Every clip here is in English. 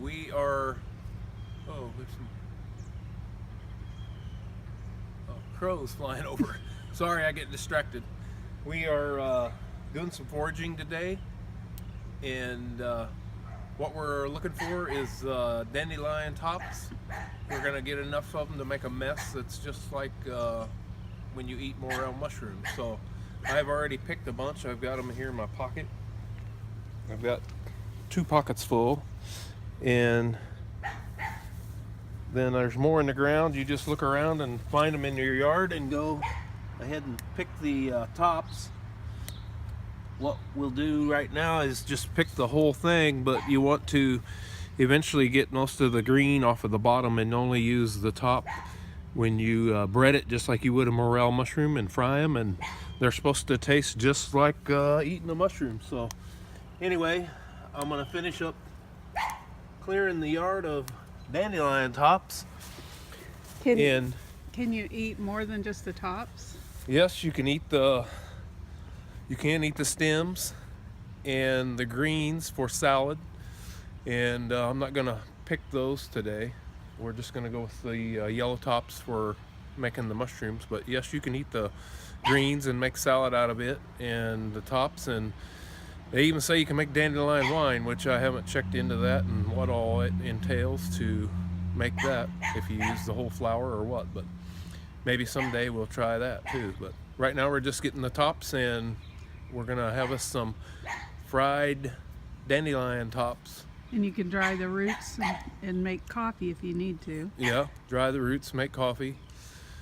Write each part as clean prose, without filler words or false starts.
We are, oh, there's some crows flying over. Sorry, I get distracted. We are doing some foraging today, and what we're looking for is dandelion tops. We're gonna get enough of them to make a mess that's just like when you eat morel mushrooms. So I've already picked a bunch. I've got them here in my pocket. I've got 2 pockets full, and then there's more in the ground. You just look around and find them in your yard and go ahead and pick the tops. What we'll do right now is just pick the whole thing, but you want to eventually get most of the green off of the bottom and only use the top when you bread it, just like you would a morel mushroom, and fry them, and they're supposed to taste just like eating a mushroom. So anyway, I'm gonna finish up clearing the yard of dandelion tops. Can you eat more than just the tops? Yes, you can eat the stems and the greens for salad, and I'm not gonna pick those today. We're just gonna go with the yellow tops for making the mushrooms. But yes, you can eat the greens and make salad out of it, and the tops. And they even say you can make dandelion wine, which I haven't checked into that and what all it entails to make that, if you use the whole flower or what. But maybe someday we'll try that too. But right now we're just getting the tops, and we're gonna have us some fried dandelion tops. And you can dry the roots and make coffee if you need to. Yeah, dry the roots, make coffee.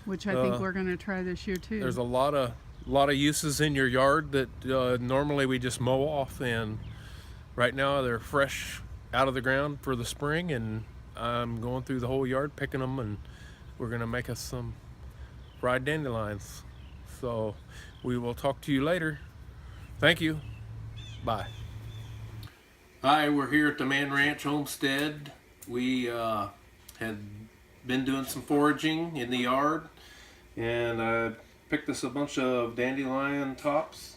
Which I think we're going to try this year too. There's a lot of uses in your yard that normally we just mow off, and right now they're fresh out of the ground for the spring, and I'm going through the whole yard picking them, and we're gonna make us some fried dandelions. So we will talk to you later. Thank you. Bye. Hi, we're here at the Mann Ranch Homestead. We had been doing some foraging in the yard, and I picked us a bunch of dandelion tops,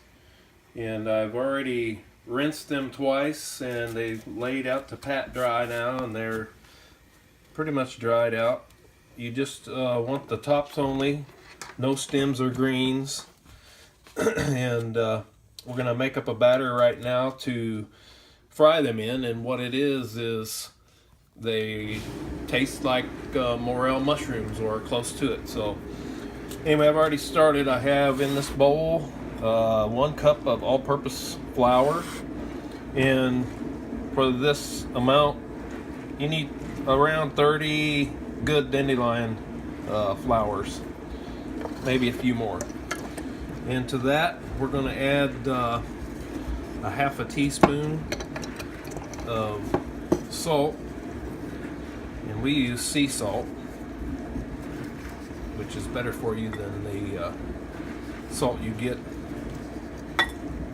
and I've already rinsed them twice, and they've laid out to pat dry now, and they're pretty much dried out. You just want the tops only, no stems or greens. And we're gonna make up a batter right now to fry them in, and what it is they taste like morel mushrooms or close to it. So anyway, I've already started. I have in this bowl 1 cup of all-purpose flour, and for this amount you need around 30 good dandelion flowers, maybe a few more. And to that we're going to add a half a teaspoon of salt, and we use sea salt, which is better for you than the salt you get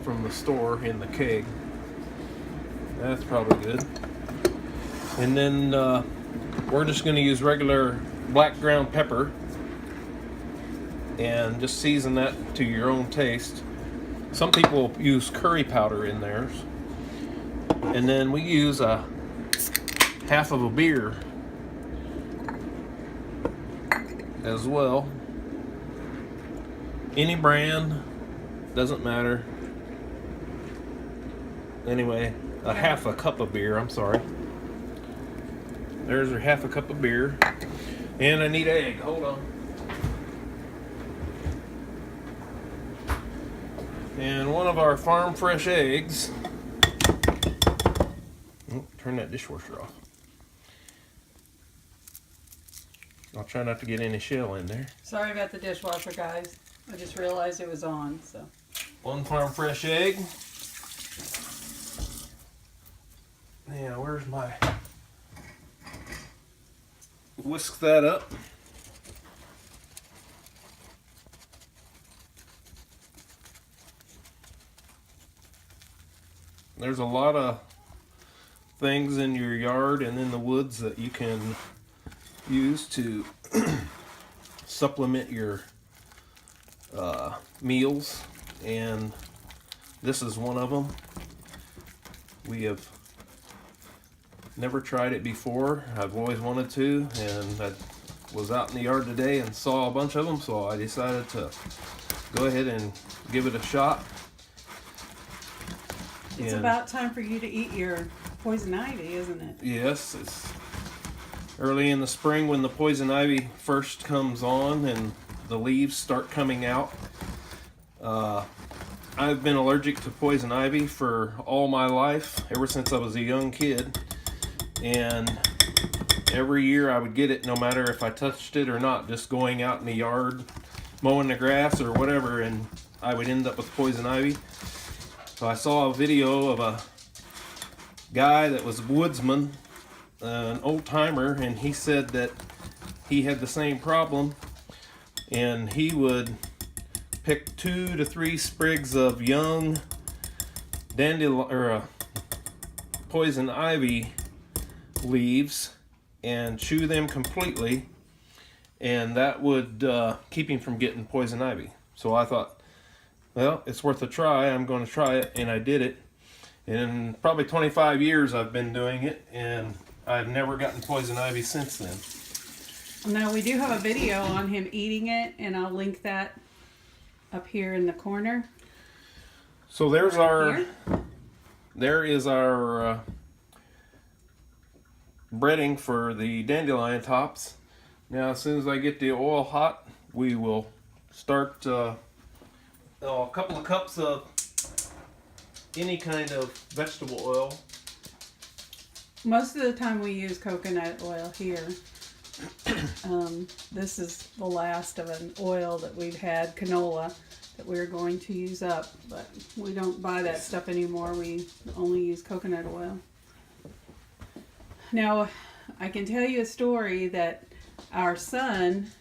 from the store in the keg. That's probably good. And then we're just going to use regular black ground pepper, and just season that to your own taste. Some people use curry powder in theirs. And then we use a half of a beer as well. Any brand, doesn't matter. Anyway, a half a cup of beer, I'm sorry. There's your half a cup of beer. And I need egg, hold on. And one of our farm fresh eggs. Oh, turn that dishwasher off. I'll try not to get any shell in there. Sorry about the dishwasher, guys. I just realized it was on, so. 1 farm fresh egg. Now, where's my... Whisk that up. There's a lot of things in your yard and in the woods that you can use to supplement your meals, and this is one of them. We have Never tried it before. I've always wanted to, and I was out in the yard today and saw a bunch of them, so I decided to go ahead and give it a shot. It's about time for you to eat your poison ivy, isn't it? Yes, it's early in the spring when the poison ivy first comes on and the leaves start coming out. I've been allergic to poison ivy for all my life, ever since I was a young kid. And every year I would get it no matter if I touched it or not, just going out in the yard, mowing the grass or whatever, and I would end up with poison ivy. So I saw a video of a guy that was a woodsman, an old timer, and he said that he had the same problem, and he would pick 2 to 3 sprigs of young dandelion or poison ivy leaves and chew them completely, and that would keep him from getting poison ivy. So I thought, well, it's worth a try. I'm going to try it, and I did it. In probably 25 years I've been doing it, and I've never gotten poison ivy since then. Now we do have a video on him eating it, and I'll link that up here in the corner. So there's Right there is our breading for the dandelion tops. Now as soon as I get the oil hot, we will start a couple of cups of any kind of vegetable oil. Most of the time we use coconut oil here. This is the last of an oil that we've had, canola, that we're going to use up, but we don't buy that stuff anymore. We only use coconut oil. Now, I can tell you a story that our son,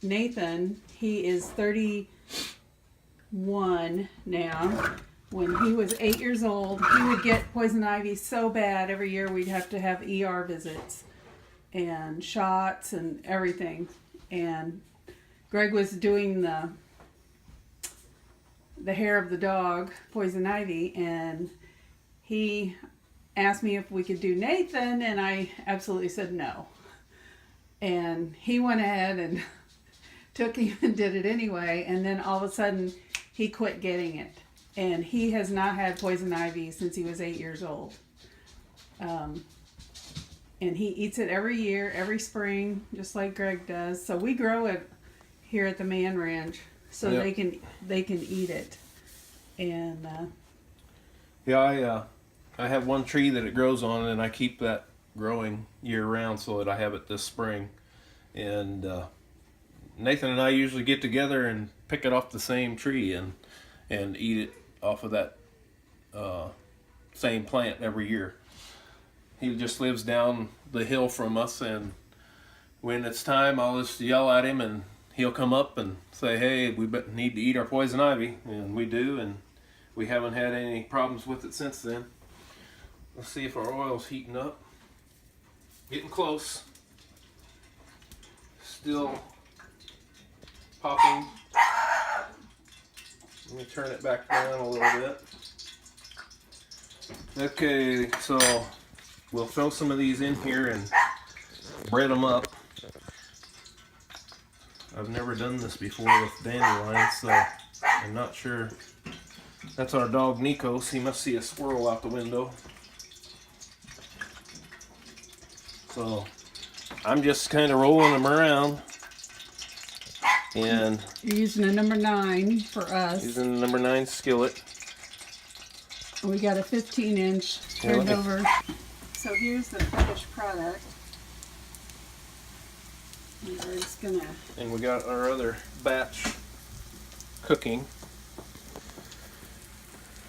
Nathan, he is 31 now. When he was 8 years old, he would get poison ivy so bad every year we'd have to have ER visits and shots and everything. And Greg was doing the hair of the dog, poison ivy, and he asked me if we could do Nathan, and I absolutely said no. And he went ahead and took him and did it anyway, and then all of a sudden he quit getting it. And he has not had poison ivy since he was 8 years old. And he eats it every year, every spring, just like Greg does. So we grow it here at the Mann Ranch, so Yep. they can eat it. And Yeah, I have one tree that it grows on, and I keep that growing year round so that I have it this spring. And Nathan and I usually get together and pick it off the same tree and eat it off of that same plant every year. He just lives down the hill from us, and when it's time, I'll just yell at him, and he'll come up and say, "Hey, we need to eat our poison ivy," and we do, and we haven't had any problems with it since then. Let's see if our oil's heating up. Getting close. Still popping. Let me turn it back down a little bit. Okay, so we'll throw some of these in here and bread them up. I've never done this before with dandelions, so I'm not sure. That's our dog Nikos. He must see a squirrel out the window. So I'm just kind of rolling them around. And you're using a number 9 for us. using the number 9 skillet. We got a 15-inch turned over. So here's the finished product. And we're just gonna. And we got our other batch cooking.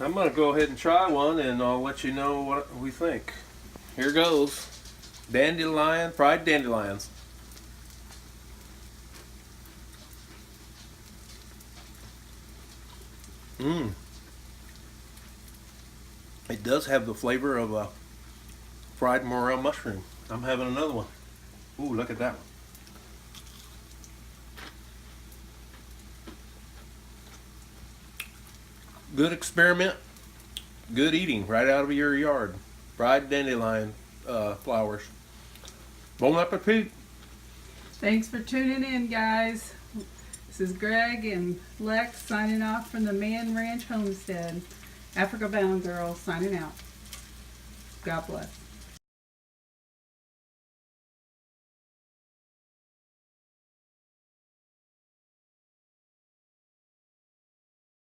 I'm gonna go ahead and try one, and I'll let you know what we think. Here goes. Dandelion, fried dandelions. It does have the flavor of a fried morel mushroom. I'm having another one. Ooh, look at that one. Good experiment. Good eating right out of your yard. Fried dandelion flowers. Bon appetit. Thanks for tuning in, guys. This is Greg and Lex signing off from the Mann Ranch Homestead. Africa Bound Girl signing out. God bless.